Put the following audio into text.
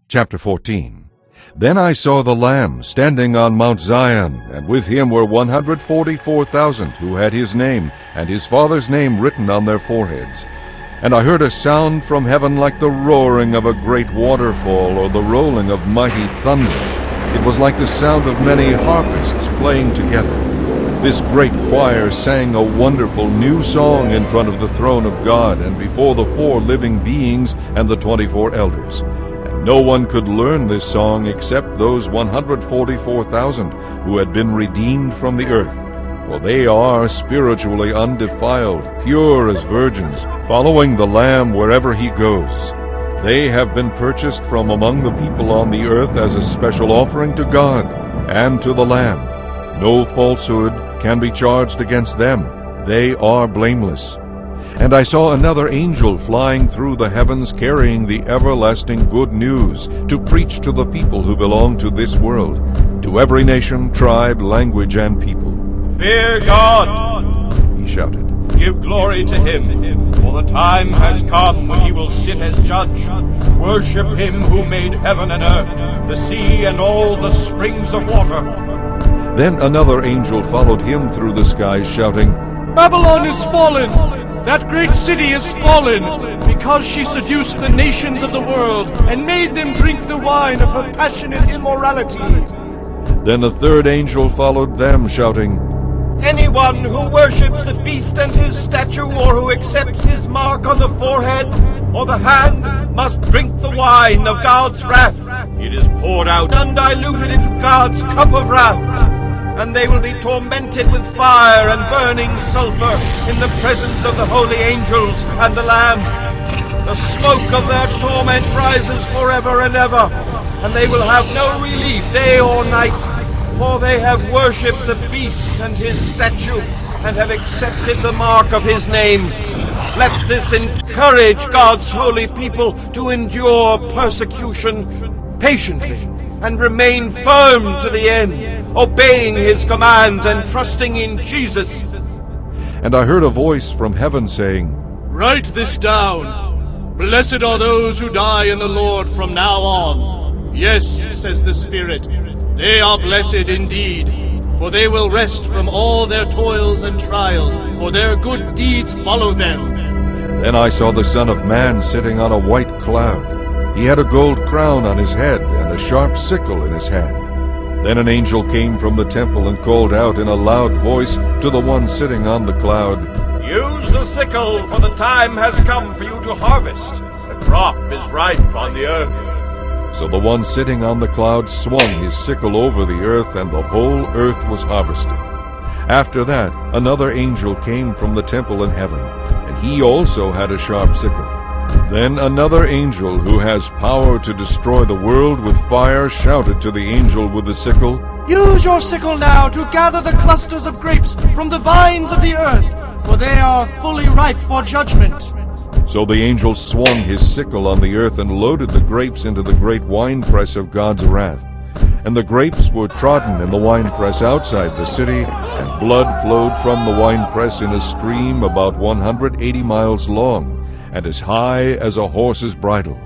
Chapter 14. Then I saw the Lamb standing on Mount Zion, and with him were 144,000 who had his name and his Father's name written on their foreheads. And I heard a sound from heaven like the roaring of a great waterfall or the rolling of mighty thunder. It was like the sound of many harpists playing together. This great choir sang a wonderful new song in front of the throne of God and before the 4 living beings and the 24 elders. And no one could learn this song except those 144,000 who had been redeemed from the earth. For they are spiritually undefiled, pure as virgins, following the Lamb wherever he goes. They have been purchased from among the people on the earth as a special offering to God and to the Lamb. No falsehood can be charged against them. They are blameless. And I saw another angel flying through the heavens carrying the everlasting good news to preach to the people who belong to this world, to every nation, tribe, language, and people. Fear God, he shouted. Give glory to him, for the time has come when he will sit as judge. Worship him who made heaven and earth, the sea and all the springs of water. Then another angel followed him through the skies, shouting, Babylon is fallen! That great city is fallen, because she seduced the nations of the world and made them drink the wine of her passionate immorality. Then a third angel followed them, shouting, Anyone who worships the beast and his statue, or who accepts his mark on the forehead or the hand, must drink the wine of God's wrath. It is poured out undiluted into God's cup of wrath. And they will be tormented with fire and burning sulfur in the presence of the holy angels and the Lamb. The smoke of their torment rises forever and ever, and they will have no relief day or night, for they have worshipped the beast and his statue, and have accepted the mark of his name. Let this encourage God's holy people to endure persecution patiently, and remain firm to the end, obeying his commands and trusting in Jesus. And I heard a voice from heaven saying, Write this down. Blessed are those who die in the Lord from now on. Yes, says the Spirit, they are blessed indeed, for they will rest from all their toils and trials, for their good deeds follow them. Then I saw the Son of Man sitting on a white cloud. He had a gold crown on his head and a sharp sickle in his hand. Then an angel came from the temple and called out in a loud voice to the one sitting on the cloud, Use the sickle, for the time has come for you to harvest. The crop is ripe on the earth. So the one sitting on the cloud swung his sickle over the earth, and the whole earth was harvested. After that, another angel came from the temple in heaven, and he also had a sharp sickle. Then another angel who has power to destroy the world with fire shouted to the angel with the sickle, Use your sickle now to gather the clusters of grapes from the vines of the earth, for they are fully ripe for judgment. So the angel swung his sickle on the earth and loaded the grapes into the great winepress of God's wrath. And the grapes were trodden in the winepress outside the city, and blood flowed from the winepress in a stream about 180 miles long, and as high as a horse's bridle.